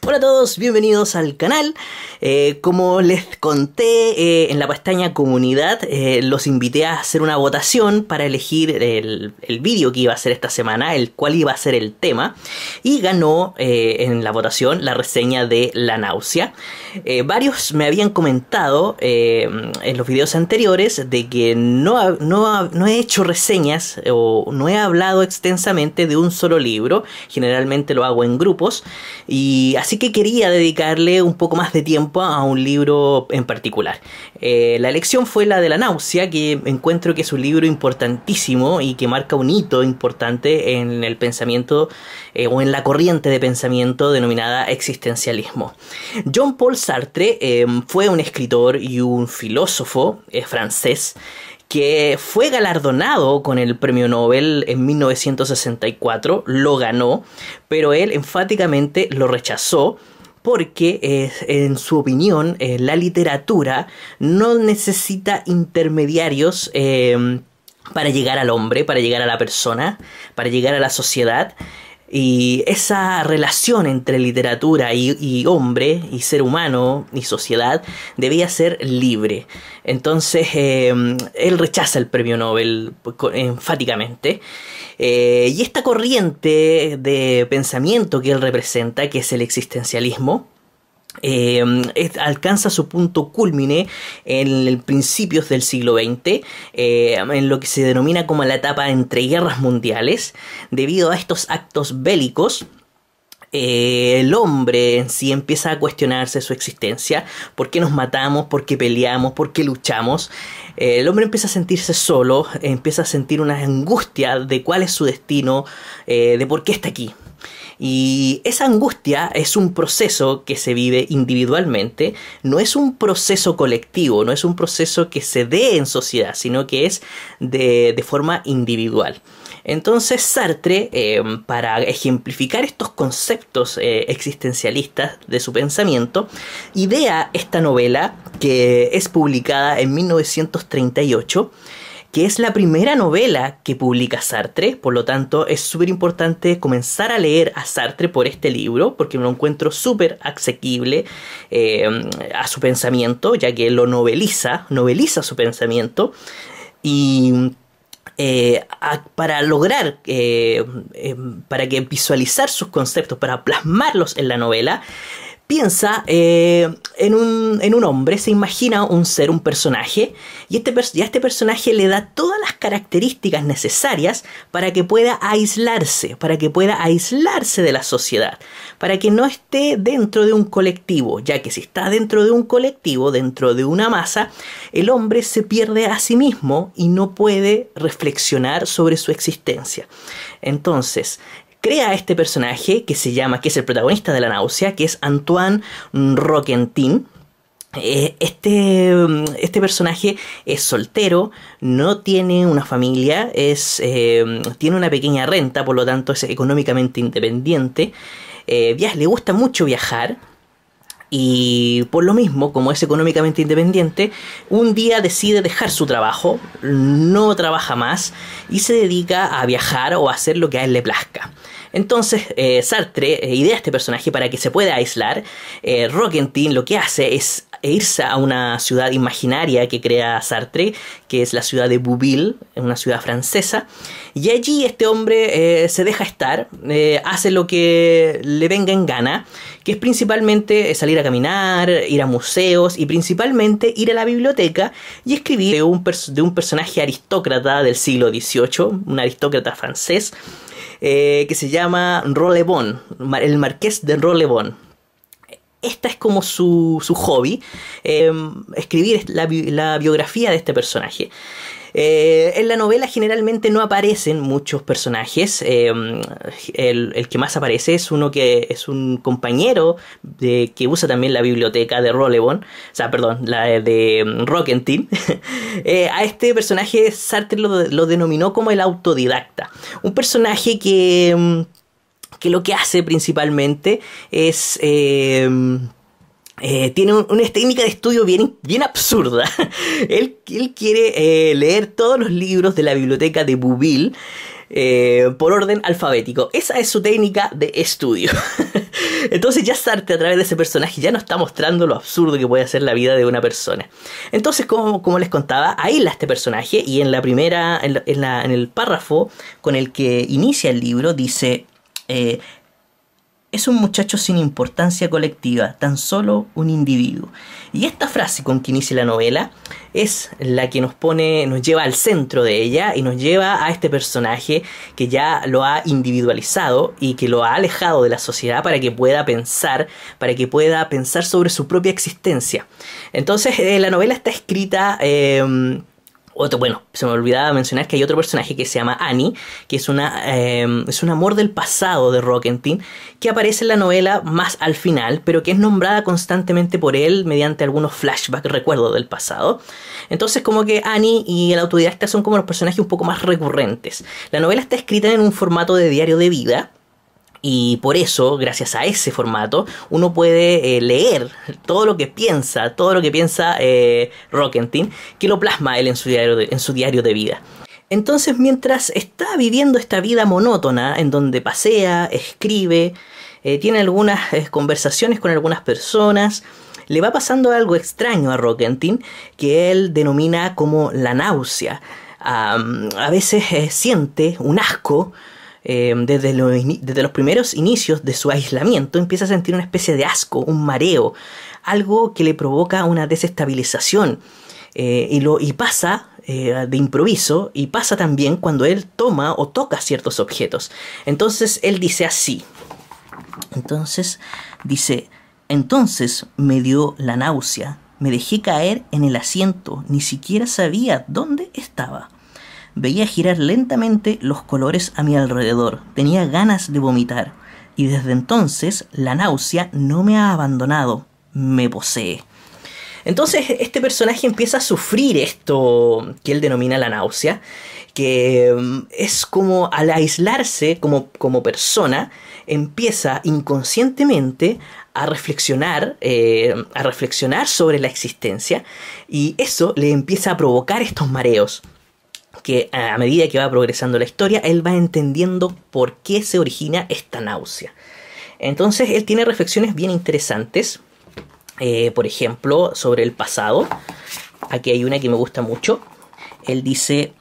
Hola a todos, bienvenidos al canal. Como les conté en la pestaña comunidad, los invité a hacer una votación para elegir el vídeo que iba a hacer esta semana, el cual iba a ser el tema, y ganó en la votación la reseña de La Náusea. Varios me habían comentado en los videos anteriores de que no he hecho reseñas o no he hablado extensamente de un solo libro. Generalmente lo hago en grupos, y así que quería dedicarle un poco más de tiempo a un libro en particular. La elección fue la de La Náusea, que encuentro que es un libro importantísimo y que marca un hito importante en el pensamiento o en la corriente de pensamiento denominada existencialismo. Jean-Paul Sartre fue un escritor y un filósofo francés que fue galardonado con el premio Nobel en 1964, lo ganó, pero él enfáticamente lo rechazó porque, en su opinión, la literatura no necesita intermediarios para llegar al hombre, para llegar a la persona, para llegar a la sociedad. Y esa relación entre literatura y hombre, y ser humano, y sociedad, debía ser libre. Entonces, él rechaza el premio Nobel enfáticamente. Y esta corriente de pensamiento que él representa, que es el existencialismo, alcanza su punto cúlmine en principios del siglo XX, en lo que se denomina como la etapa entre guerras mundiales. Debido a estos actos bélicos, el hombre en sí empieza a cuestionarse su existencia. ¿Por qué nos matamos? ¿Por qué peleamos? ¿Por qué luchamos? El hombre empieza a sentirse solo, empieza a sentir una angustia de cuál es su destino, de por qué está aquí. Y esa angustia es un proceso que se vive individualmente, no es un proceso colectivo, no es un proceso que se dé en sociedad, sino que es de forma individual. Entonces Sartre, para ejemplificar estos conceptos existencialistas de su pensamiento, idea esta novela que es publicada en 1938, que es la primera novela que publica Sartre. Por lo tanto, es súper importante comenzar a leer a Sartre por este libro, porque me lo encuentro súper asequible a su pensamiento, ya que él lo noveliza su pensamiento. Y para lograr, para que visualizar sus conceptos, para plasmarlos en la novela, piensa en un hombre, se imagina un ser, un personaje, y a este personaje le da todas las características necesarias para que pueda aislarse de la sociedad, para que no esté dentro de un colectivo, ya que si está dentro de un colectivo, dentro de una masa, el hombre se pierde a sí mismo y no puede reflexionar sobre su existencia. Entonces, crea este personaje que es el protagonista de La Náusea, que es Antoine Roquentin. Este personaje es soltero, no tiene una familia, tiene una pequeña renta, por lo tanto es económicamente independiente. Le gusta mucho viajar. Y por lo mismo, como es económicamente independiente, un día decide dejar su trabajo, no trabaja más y se dedica a viajar o a hacer lo que a él le plazca. Entonces Sartre idea este personaje para que se pueda aislar. Roquentin lo que hace es irse a una ciudad imaginaria que crea Sartre, que es la ciudad de Bouville, una ciudad francesa, y allí este hombre se deja estar, hace lo que le venga en gana, que es principalmente salir a caminar, ir a museos y principalmente ir a la biblioteca y escribir de un personaje aristócrata del siglo XVIII, un aristócrata francés, que se llama Rollebon, el marqués de Rollebon. Esta es como su hobby, escribir la biografía de este personaje. En la novela generalmente no aparecen muchos personajes. El que más aparece es uno que es un compañero que usa también la biblioteca de Rollebon, la de Roquentin. A este personaje Sartre lo denominó como el autodidacta, un personaje que lo que hace principalmente es tiene una técnica de estudio bien absurda. Él quiere leer todos los libros de la biblioteca de Bouville por orden alfabético. Esa es su técnica de estudio. Entonces ya Sartre, a través de ese personaje, ya nos está mostrando lo absurdo que puede ser la vida de una persona. Entonces, como les contaba, aísla este personaje, y en la primera, en el párrafo con el que inicia el libro, dice: es un muchacho sin importancia colectiva, tan solo un individuo. Y esta frase con que inicia la novela es la que nos lleva al centro de ella y nos lleva a este personaje que ya lo ha individualizado y que lo ha alejado de la sociedad para que pueda pensar sobre su propia existencia. Entonces, la novela está escrita... Bueno, se me olvidaba mencionar que hay otro personaje que se llama Annie, que es un amor del pasado de Roquentin, que aparece en la novela más al final, pero que es nombrada constantemente por él mediante algunos flashbacks, recuerdos del pasado. Entonces, como que Annie y el autodidacta son como los personajes un poco más recurrentes. La novela está escrita en un formato de diario de vida, y por eso, gracias a ese formato, uno puede leer todo lo que piensa Roquentin, que lo plasma él en su diario de vida. Entonces, mientras está viviendo esta vida monótona, en donde pasea, escribe, tiene algunas conversaciones con algunas personas, le va pasando algo extraño a Roquentin, que él denomina como la náusea. A veces siente un asco. Desde los primeros inicios de su aislamiento empieza a sentir una especie de asco, un mareo, algo que le provoca una desestabilización, y pasa de improviso, y pasa también cuando él toma o toca ciertos objetos. Entonces él dice así, entonces me dio la náusea, me dejé caer en el asiento, ni siquiera sabía dónde estaba. Veía girar lentamente los colores a mi alrededor. Tenía ganas de vomitar. Y desde entonces la náusea no me ha abandonado. Me posee. Entonces este personaje empieza a sufrir esto que él denomina la náusea. Que es como al aislarse como persona, empieza inconscientemente a reflexionar sobre la existencia. Y eso le empieza a provocar estos mareos, que a medida que va progresando la historia, él va entendiendo por qué se origina esta náusea. Entonces él tiene reflexiones bien interesantes, por ejemplo, sobre el pasado. Aquí hay una que me gusta mucho. Él dice: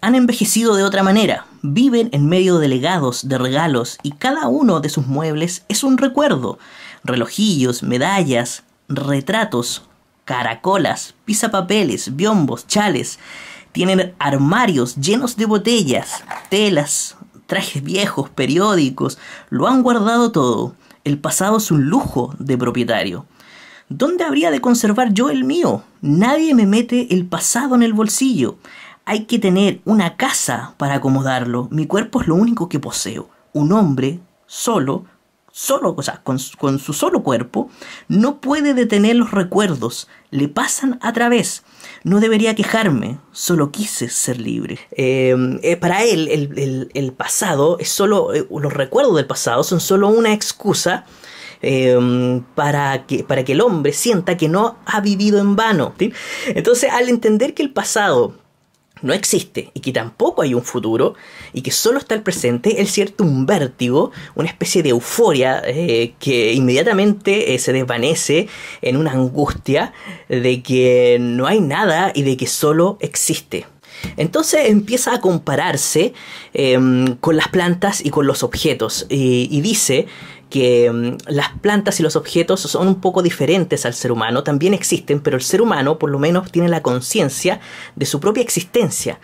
han envejecido de otra manera, viven en medio de legados, de regalos, y cada uno de sus muebles es un recuerdo. Relojillos, medallas, retratos, caracolas, pisapapeles, biombos, chales. Tienen armarios llenos de botellas, telas, trajes viejos, periódicos. Lo han guardado todo. El pasado es un lujo de propietario. ¿Dónde habría de conservar yo el mío? Nadie me mete el pasado en el bolsillo. Hay que tener una casa para acomodarlo. Mi cuerpo es lo único que poseo. Un hombre solo, o sea, con su solo cuerpo, no puede detener los recuerdos, le pasan a través. No debería quejarme, solo quise ser libre. Para él, el pasado es solo, los recuerdos del pasado son solo una excusa para que el hombre sienta que no ha vivido en vano, ¿sí? Entonces, al entender que el pasado no existe y que tampoco hay un futuro y que solo está el presente, él siente un vértigo, una especie de euforia que inmediatamente se desvanece en una angustia de que no hay nada y de que solo existe. Entonces empieza a compararse con las plantas y con los objetos, y dice que las plantas y los objetos son un poco diferentes al ser humano, también existen, pero el ser humano por lo menos tiene la conciencia de su propia existencia.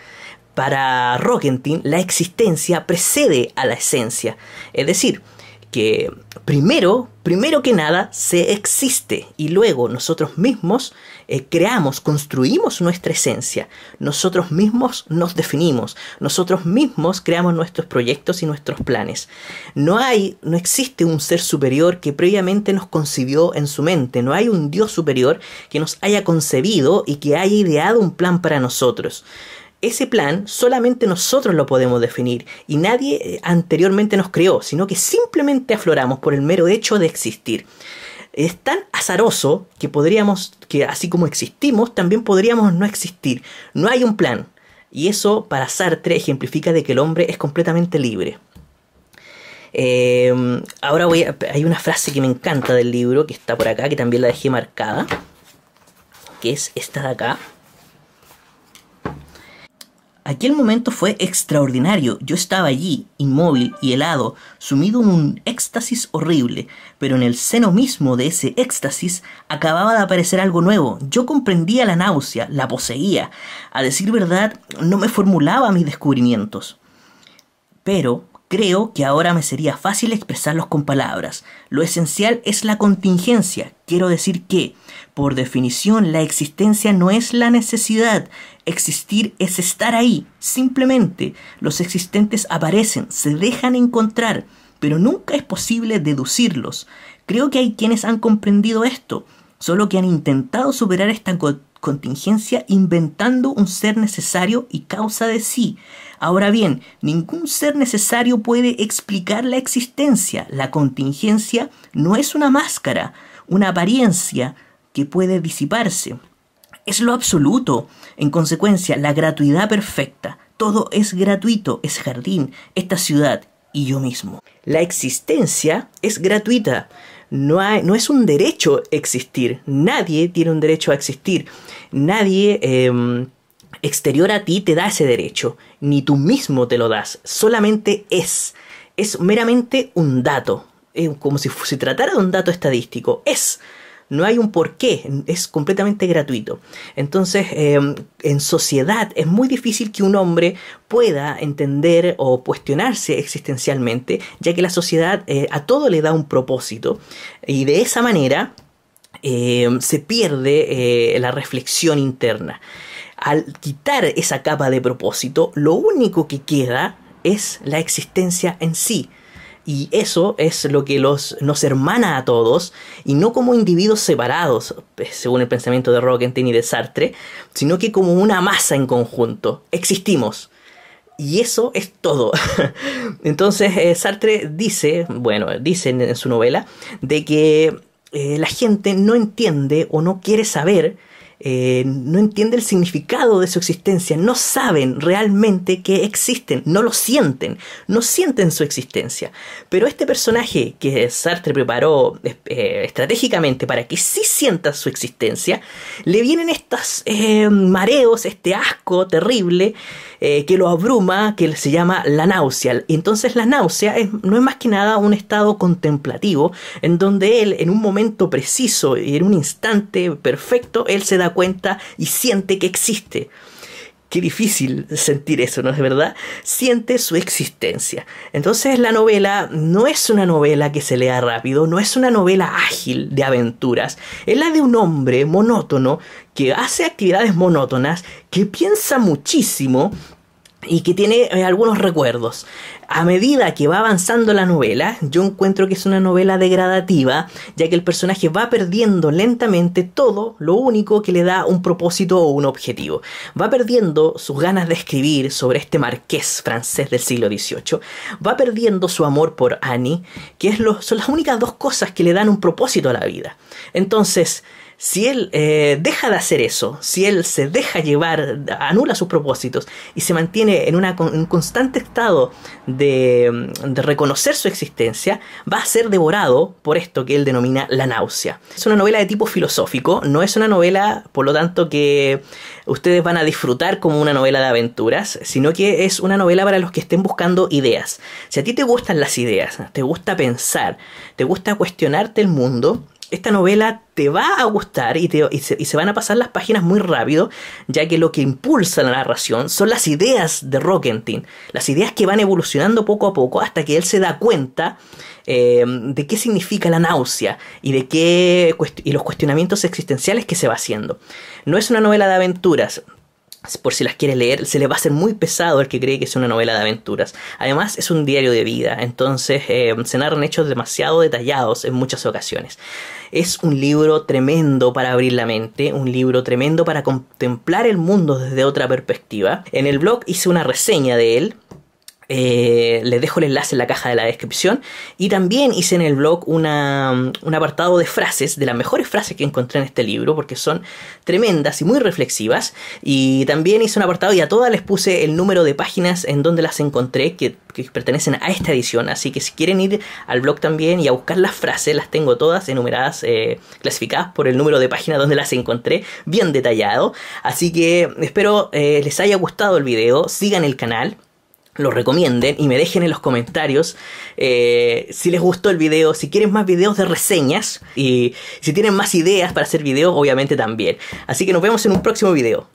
Para Roquentin, la existencia precede a la esencia, es decir, que primero que nada se existe y luego nosotros mismos construimos nuestra esencia, nosotros mismos nos definimos, nosotros mismos creamos nuestros proyectos y nuestros planes. No existe un ser superior que previamente nos concibió en su mente, no hay un Dios superior que nos haya concebido y que haya ideado un plan para nosotros. Ese plan solamente nosotros lo podemos definir y nadie anteriormente nos creó, sino que simplemente afloramos por el mero hecho de existir. Es tan azaroso que así como existimos, también podríamos no existir. No hay un plan. Y eso para Sartre ejemplifica de que el hombre es completamente libre. Ahora hay una frase que me encanta del libro, que está por acá, que también la dejé marcada, que es esta de acá. Aquel momento fue extraordinario. Yo estaba allí, inmóvil y helado, sumido en un éxtasis horrible, pero en el seno mismo de ese éxtasis acababa de aparecer algo nuevo. Yo comprendía la náusea, la poseía. A decir verdad, no me formulaba mis descubrimientos. Pero creo que ahora me sería fácil expresarlos con palabras. Lo esencial es la contingencia. Quiero decir que, por definición, la existencia no es la necesidad. Existir es estar ahí. Simplemente, los existentes aparecen, se dejan encontrar, pero nunca es posible deducirlos. Creo que hay quienes han comprendido esto, solo que han intentado superar esta contingencia inventando un ser necesario y causa de sí. Ahora bien, ningún ser necesario puede explicar la existencia. La contingencia no es una máscara, una apariencia que puede disiparse. Es lo absoluto. En consecuencia, la gratuidad perfecta. Todo es gratuito, es jardín, esta ciudad y yo mismo. La existencia es gratuita. No es un derecho existir. Nadie tiene un derecho a existir. Nadie exterior a ti te da ese derecho. Ni tú mismo te lo das. Solamente es. Es meramente un dato. Como si se tratara de un dato estadístico. Es. No hay un porqué, es completamente gratuito. Entonces, en sociedad es muy difícil que un hombre pueda entender o cuestionarse existencialmente, ya que la sociedad a todo le da un propósito, y de esa manera se pierde la reflexión interna. Al quitar esa capa de propósito, lo único que queda es la existencia en sí. Y eso es lo que nos hermana a todos, y no como individuos separados, según el pensamiento de Rockenstein y de Sartre, sino que como una masa en conjunto. Existimos. Y eso es todo. Entonces Sartre dice en su novela, de que la gente no entiende o no quiere saber, no entiende el significado de su existencia, no saben realmente que existen, no lo sienten, no sienten su existencia. Pero este personaje que Sartre preparó estratégicamente para que sí sienta su existencia, le vienen estos mareos, este asco terrible que lo abruma, que se llama la náusea. Y entonces la náusea no es más que nada un estado contemplativo, en donde él, en un momento preciso y en un instante perfecto, él se da cuenta y siente que existe. Qué difícil sentir eso, ¿no es verdad? Siente su existencia. Entonces la novela no es una novela que se lea rápido, no es una novela ágil de aventuras. Es la de un hombre monótono que hace actividades monótonas, que piensa muchísimo y que tiene algunos recuerdos. A medida que va avanzando la novela, yo encuentro que es una novela degradativa, ya que el personaje va perdiendo lentamente todo lo único que le da un propósito o un objetivo. Va perdiendo sus ganas de escribir sobre este marqués francés del siglo XVIII, va perdiendo su amor por Annie, que son las únicas dos cosas que le dan un propósito a la vida. Entonces, si él deja de hacer eso, si él se deja llevar, anula sus propósitos y se mantiene en un constante estado de reconocer su existencia, va a ser devorado por esto que él denomina la náusea. Es una novela de tipo filosófico, no es una novela, por lo tanto, que ustedes van a disfrutar como una novela de aventuras, sino que es una novela para los que estén buscando ideas. Si a ti te gustan las ideas, te gusta pensar, te gusta cuestionarte el mundo, esta novela te va a gustar y se van a pasar las páginas muy rápido, ya que lo que impulsa la narración son las ideas de Rockenstein, las ideas que van evolucionando poco a poco hasta que él se da cuenta de qué significa la náusea y y los cuestionamientos existenciales que se va haciendo. No es una novela de aventuras. Por si las quiere leer, se le va a hacer muy pesado el que cree que es una novela de aventuras. Además, es un diario de vida, entonces se narran hechos demasiado detallados en muchas ocasiones. Es un libro tremendo para abrir la mente, un libro tremendo para contemplar el mundo desde otra perspectiva. En el blog hice una reseña de él. Les dejo el enlace en la caja de la descripción. Y también hice en el blog un apartado de frases, de las mejores frases que encontré en este libro, porque son tremendas y muy reflexivas. Y también hice un apartado y a todas les puse el número de páginas en donde las encontré que pertenecen a esta edición. Así que si quieren ir al blog también y a buscar las frases, las tengo todas enumeradas, clasificadas por el número de páginas donde las encontré, bien detallado. Así que espero les haya gustado el video, sigan el canal, lo recomienden y me dejen en los comentarios si les gustó el video, si quieren más videos de reseñas y si tienen más ideas para hacer videos, obviamente también. Así que nos vemos en un próximo video.